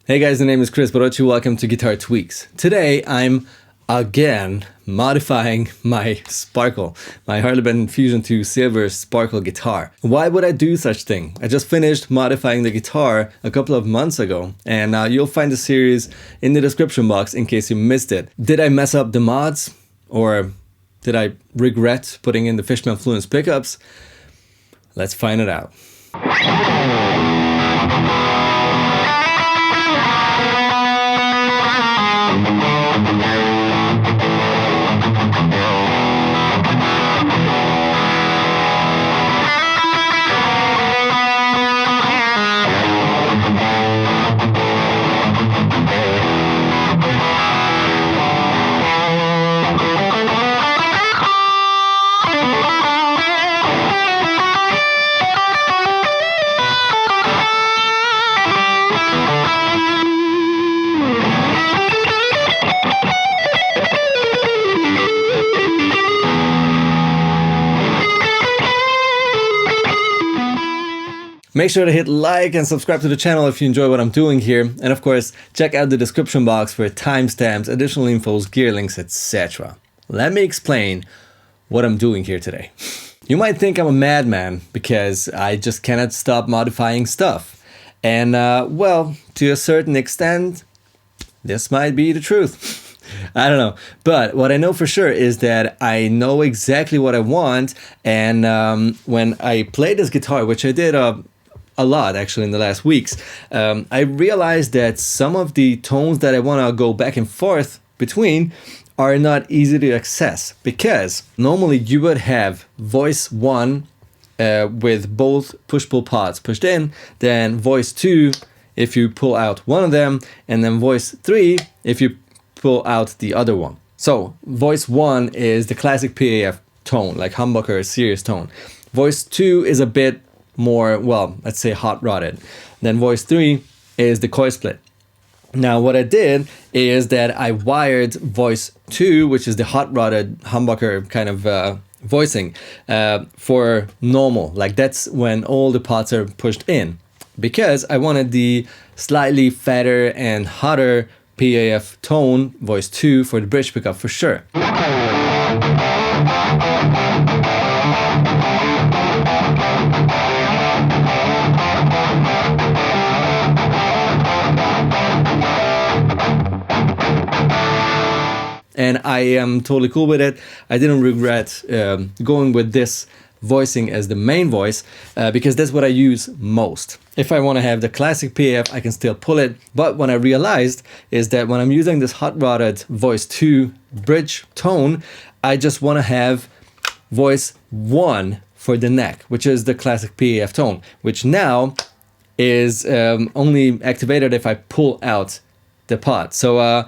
Hey guys, the name is Kris Barocsi. Welcome to Guitar Tweakz. Today I'm again modifying my Sparkle, my Harley Benton Fusion 2 Silver Sparkle guitar. Why would I do such thing? I just finished modifying the guitar a couple of months ago, and you'll find the series in the description box in case you missed it. Did I mess up the mods? Or did I regret putting in the Fishman Fluence pickups? Let's find it out. Make sure to hit like and subscribe to the channel if you enjoy what I'm doing here. And of course, check out the description box for timestamps, additional infos, gear links, etc. Let me explain what I'm doing here today. You might think I'm a madman because I just cannot stop modifying stuff. And well, to a certain extent, this might be the truth. I don't know, but what I know for sure is that I know exactly what I want, and when I play this guitar, which I did a lot actually in the last weeks, I realized that some of the tones that I want to go back and forth between are not easy to access, because normally you would have voice 1 with both push-pull pods pushed in, then voice 2 if you pull out one of them, and then voice 3 if you pull out the other one. So voice 1 is the classic PAF tone, like humbucker serious tone. Voice 2 is a bit more, well, let's say hot-rodded. Then voice 3 is the coil split. Now what I did is that I wired voice 2, which is the hot-rodded humbucker kind of voicing, for normal. Like that's when all the pots are pushed in, because I wanted the slightly fatter and hotter PAF tone, voice 2, for the bridge pickup for sure. And I am totally cool with it. I didn't regret going with this voicing as the main voice, because that's what I use most. If I want to have the classic PAF, I can still pull it. But what I realized is that when I'm using this hot-rodded voice 2 bridge tone, I just want to have voice 1 for the neck, which is the classic PAF tone, which now is only activated if I pull out the pot. So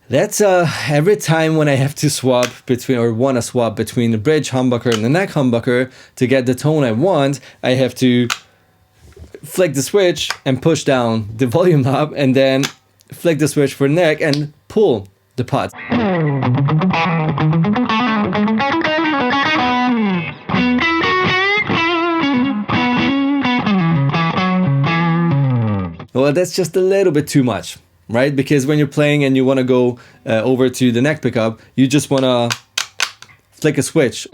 that's every time when I have to swap between, or want to swap between the bridge humbucker and the neck humbucker to get the tone I want, I have to flick the switch and push down the volume knob, and then flick the switch for neck and pull the pot. Well, that's just a little bit too much, right? Because when you're playing and you want to go over to the neck pickup, you just want to flick a switch.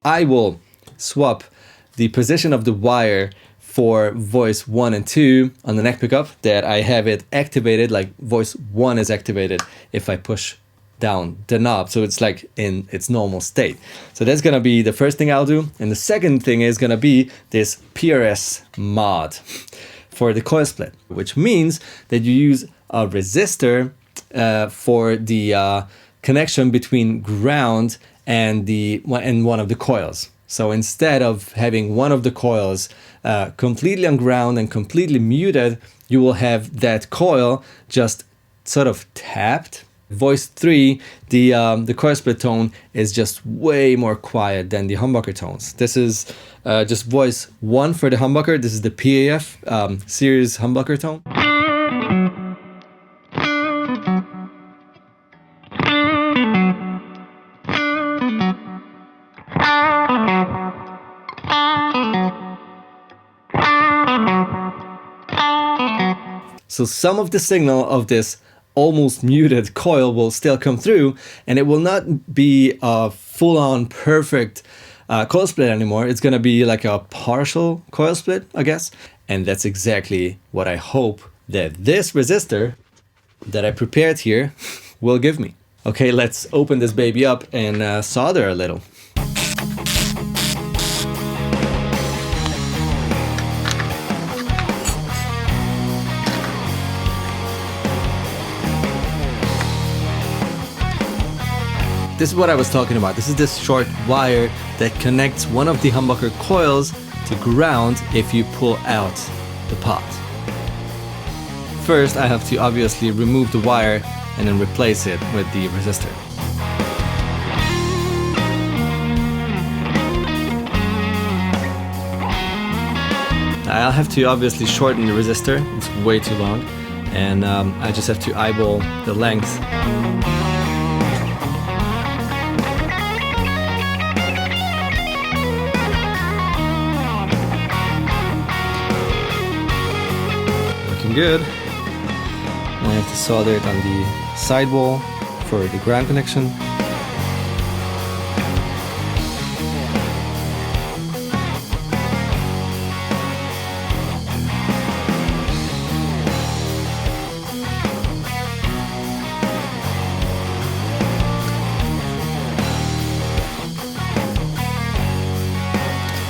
I will swap the position of the wire for voice 1 and 2 on the neck pickup, that I have it activated, like voice 1 is activated if I push down the knob, so it's like in its normal state. So that's gonna be the first thing I'll do. And the second thing is gonna be this PRS Mod. for the coil split, which means that you use a resistor for the connection between ground and one of the coils. So instead of having one of the coils completely on ground and completely muted, you will have that coil just sort of tapped. Voice 3, the coil split tone is just way more quiet than the humbucker tones. This is just voice 1 for the humbucker. This is the PAF series humbucker tone. So some of the signal of this almost muted coil will still come through, and it will not be a full-on perfect coil split anymore. It's gonna be like a partial coil split, I guess. And that's exactly what I hope that this resistor that I prepared here will give me. Okay, let's open this baby up and solder a little. This is what I was talking about. This is this short wire that connects one of the humbucker coils to ground if you pull out the pot. First, I have to obviously remove the wire and then replace it with the resistor. I'll have to obviously shorten the resistor. It's way too long, and I just have to eyeball the length. Good. And I have to solder it on the sidewall for the ground connection.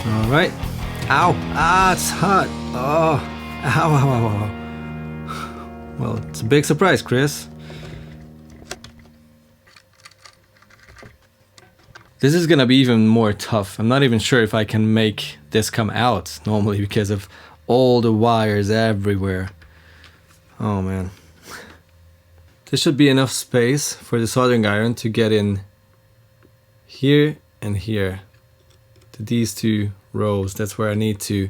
All right. Ow! Ah, it's hot. Oh, ow, ow, ow, ow. Well, it's a big surprise, Kris. This is gonna be even more tough. I'm not even sure if I can make this come out normally because of all the wires everywhere. Oh man. This should be enough space for the soldering iron to get in here and here to these two rows. That's where I need to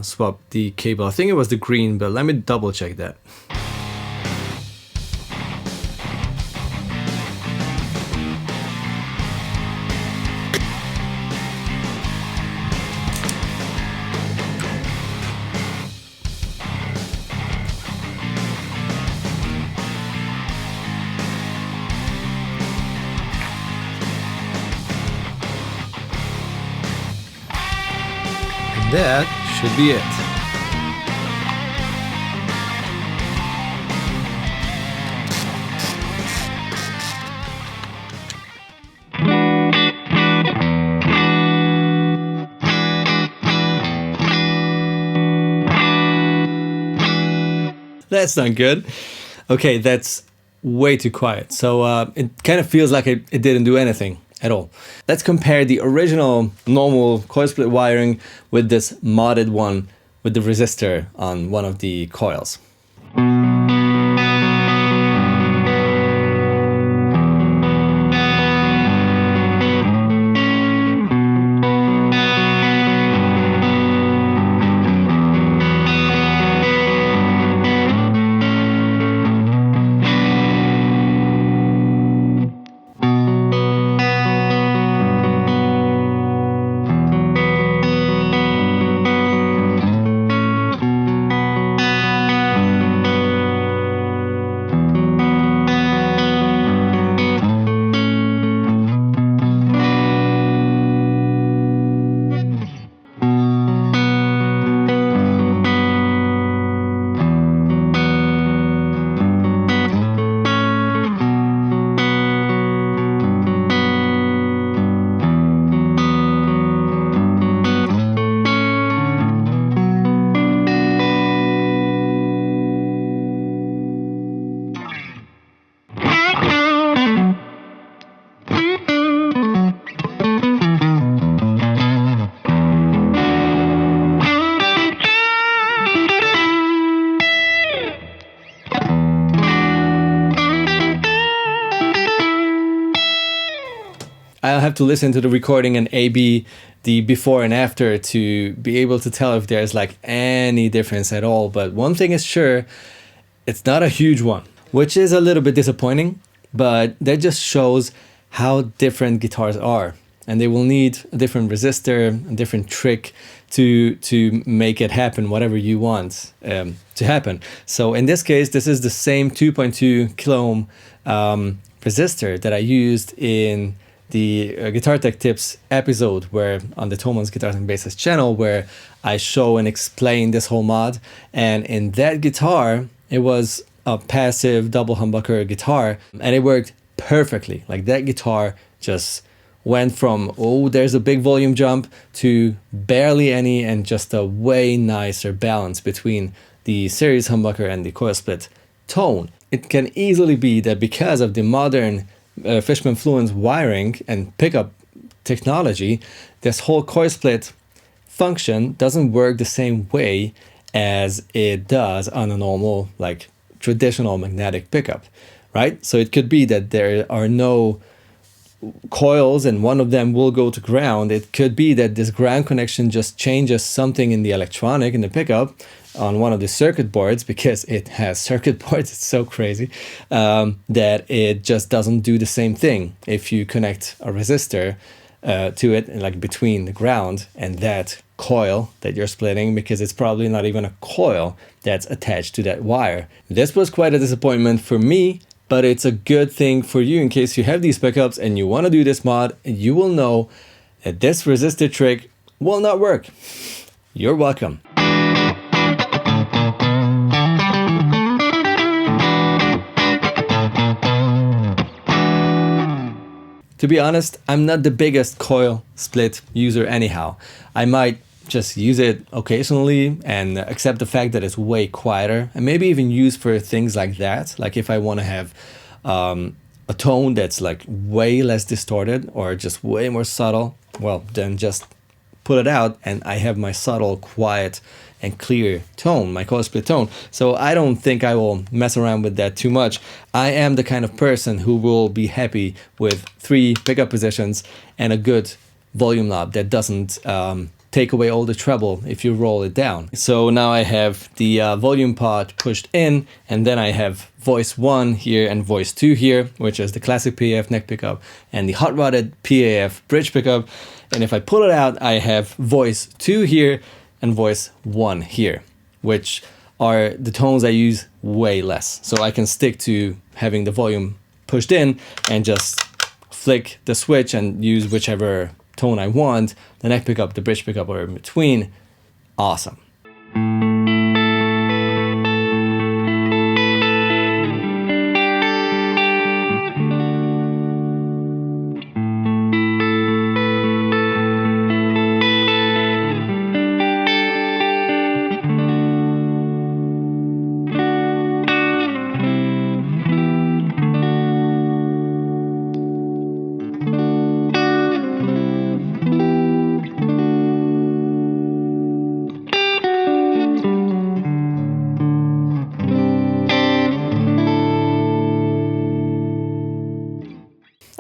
swap the cable. I think it was the green, but let me double check that. And that should be it. That's not good. Okay, that's way too quiet. So it kind of feels like it didn't do anything at all. Let's compare the original normal coil split wiring with this modded one with the resistor on one of the coils. have to listen to the recording and A/B the before and after to be able to tell if there's like any difference at all. But one thing is sure, it's not a huge one, which is a little bit disappointing, but that just shows how different guitars are. And they will need a different resistor, a different trick to make it happen, whatever you want to happen. So in this case, this is the same 2.2 kilo ohm resistor that I used in the Guitar Tech Tips episode, where on the Thoman's Guitars and Basses channel, where I show and explain this whole mod. And in that guitar, it was a passive double humbucker guitar, and it worked perfectly. Like that guitar just went from, oh, there's a big volume jump, to barely any, and just a way nicer balance between the series humbucker and the coil split tone. It can easily be that because of the modern Fishman Fluence wiring and pickup technology, this whole coil split function doesn't work the same way as it does on a normal, like traditional magnetic pickup, right? So it could be that there are no coils and one of them will go to ground. It could be that this ground connection just changes something in the electronic in the pickup on one of the circuit boards, because it has circuit boards, it's so crazy, that it just doesn't do the same thing if you connect a resistor to it, like between the ground and that coil that you're splitting, because it's probably not even a coil that's attached to that wire. This was quite a disappointment for me, but it's a good thing for you in case you have these pickups and you want to do this mod, and you will know that this resistor trick will not work. You're welcome. To be honest, I'm not the biggest coil split user anyhow. I might just use it occasionally and accept the fact that it's way quieter, and maybe even use for things like that. Like if I want to have a tone that's like way less distorted or just way more subtle, well, then just put it out and I have my subtle, quiet and clear tone, my coil split tone. So I don't think I will mess around with that too much. I am the kind of person who will be happy with 3 pickup positions and a good volume knob that doesn't take away all the treble if you roll it down. So now I have the volume pot pushed in, and then I have voice 1 here and voice 2 here, which is the classic PAF neck pickup and the hot rodded PAF bridge pickup. And if I pull it out, I have voice 2 here and voice 1 here, which are the tones I use way less. So I can stick to having the volume pushed in and just flick the switch and use whichever tone I want, the neck pickup, the bridge pickup, or in between. Awesome.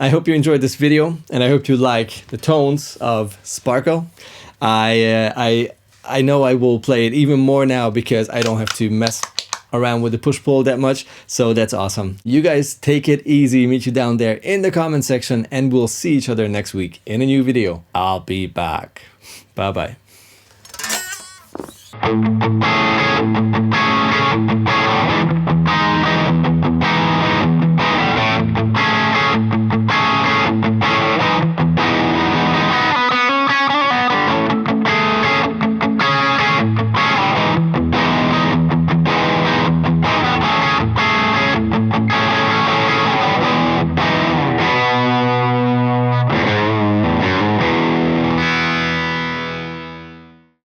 I hope you enjoyed this video, and I hope you like the tones of Sparkle. I know I will play it even more now because I don't have to mess around with the push-pull that much, so that's awesome. You guys take it easy, meet you down there in the comment section, and we'll see each other next week in a new video. I'll be back. Bye-bye.